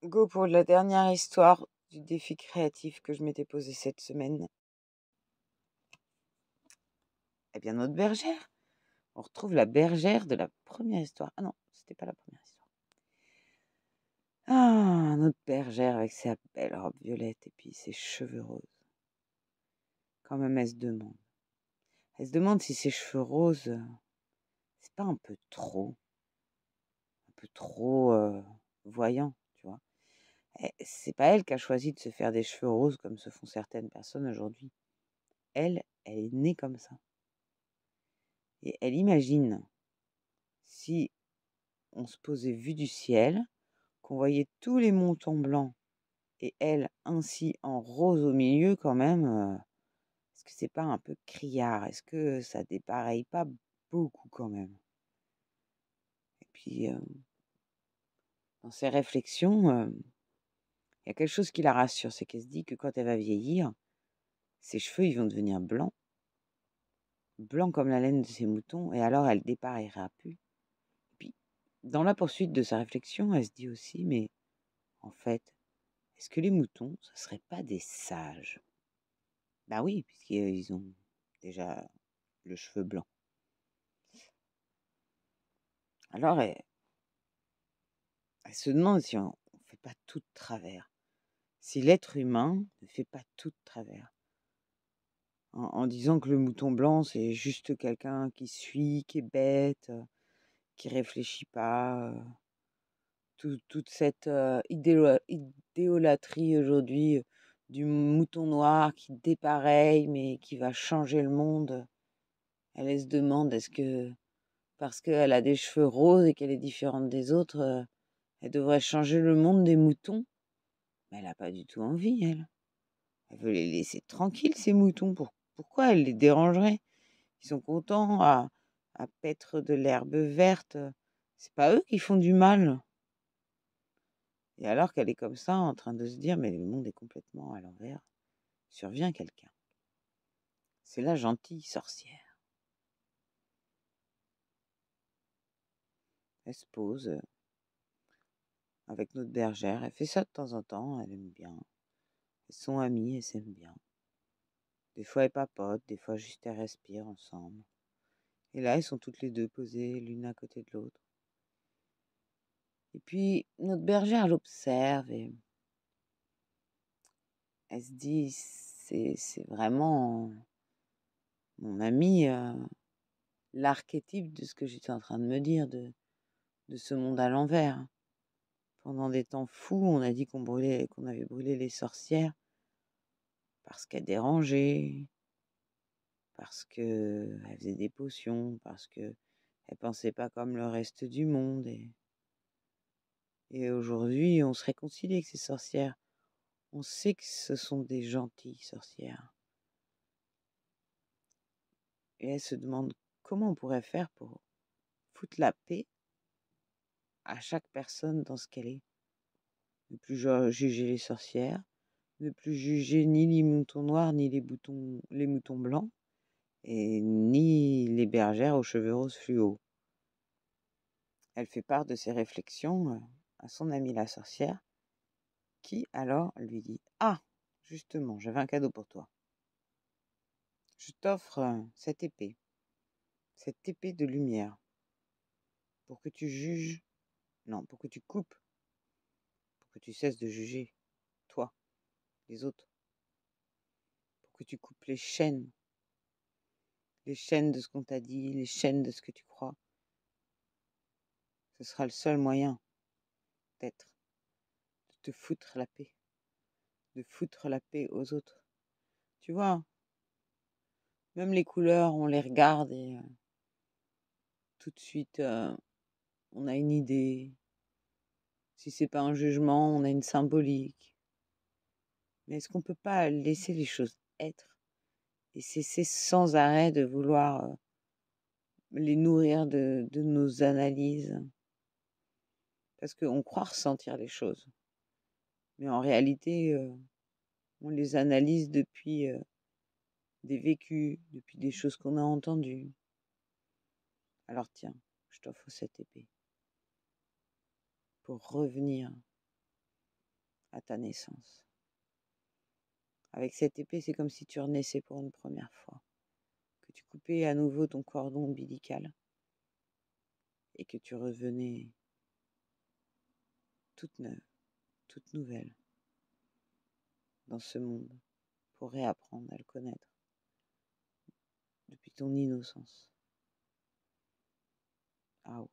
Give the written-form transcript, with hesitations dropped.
Go pour la dernière histoire du défi créatif que je m'étais posé cette semaine. Eh bien, notre bergère. On retrouve la bergère de la première histoire. Ah non, c'était pas la première histoire. Ah, notre bergère avec sa belle robe violette et puis ses cheveux roses. Quand même, elle se demande. Elle se demande si ses cheveux roses, c'est pas un peu trop voyant, tu vois. C'est pas elle qui a choisi de se faire des cheveux roses comme se font certaines personnes aujourd'hui. Elle est née comme ça. Et elle imagine si on se posait vue du ciel, qu'on voyait tous les montons blancs et elle ainsi en rose au milieu quand même, est-ce que c'est pas un peu criard? Est-ce que ça dépareille pas beaucoup quand même? Et puis, dans ses réflexions, il y a quelque chose qui la rassure, c'est qu'elle se dit que quand elle va vieillir, ses cheveux, ils vont devenir blancs, blancs comme la laine de ses moutons et alors elle dépareillera plus. Puis, dans la poursuite de sa réflexion, elle se dit aussi: «Mais en fait, est-ce que les moutons, ça serait pas des sages?» Bah oui, puisqu'ils ont déjà le cheveu blanc. Alors elle se demande si on ne fait pas tout de travers. Si l'être humain ne fait pas tout de travers. En disant que le mouton blanc, c'est juste quelqu'un qui suit, qui est bête, qui réfléchit pas. Toute cette idéolatrie aujourd'hui du mouton noir qui dépareille, mais qui va changer le monde. Elle se demande, est-ce que parce qu'elle a des cheveux roses et qu'elle est différente des autres, elle devrait changer le monde des moutons? Mais elle a pas du tout envie, elle. Elle veut les laisser tranquilles, ces moutons. Pourquoi elle les dérangerait? Ils sont contents à paître de l'herbe verte. C'est pas eux qui font du mal. Et alors qu'elle est comme ça, en train de se dire, mais le monde est complètement à l'envers, survient quelqu'un. C'est la gentille sorcière. Elle se pose avec notre bergère. Elle fait ça de temps en temps, elle aime bien. Elles sont amies, elles s'aiment bien. Des fois elles papotent, des fois juste elles respirent ensemble. Et là, elles sont toutes les deux posées l'une à côté de l'autre. Et puis, notre bergère l'observe et elle se dit, c'est vraiment mon amie, l'archétype de ce que j'étais en train de me dire, de ce monde à l'envers. Pendant des temps fous, on a dit qu'on avait brûlé les sorcières parce qu'elles dérangeaient, parce qu'elles faisaient des potions, parce qu'elles pensaient pas comme le reste du monde. Et aujourd'hui, on se réconcilie avec ces sorcières. On sait que ce sont des gentilles sorcières. Et elle se demande comment on pourrait faire pour foutre la paix à chaque personne dans ce qu'elle est. Ne plus juger les sorcières, ne plus juger ni les moutons noirs, ni les moutons blancs, et ni les bergères aux cheveux roses fluo. Elle fait part de ses réflexions à son amie la sorcière, qui alors lui dit: «Ah, justement, j'avais un cadeau pour toi. Je t'offre cette épée de lumière, pour que tu juges, non, pour que tu coupes, pour que tu cesses de juger, toi, les autres, pour que tu coupes les chaînes de ce qu'on t'a dit, les chaînes de ce que tu crois. Ce sera le seul moyen d'être, de te foutre la paix, de foutre la paix aux autres. Tu vois, même les couleurs, on les regarde et tout de suite, on a une idée. Si c'est pas un jugement, on a une symbolique. Mais est-ce qu'on peut pas laisser les choses être et cesser sans arrêt de vouloir les nourrir de nos analyses? Parce qu'on croit ressentir les choses. Mais en réalité, on les analyse depuis des vécus, depuis des choses qu'on a entendues. Alors tiens, je t'offre cette épée pour revenir à ta naissance. Avec cette épée, c'est comme si tu renaissais pour une première fois, que tu coupais à nouveau ton cordon ombilical et que tu revenais toute neuve, toute nouvelle dans ce monde pour réapprendre à le connaître depuis ton innocence. Ah,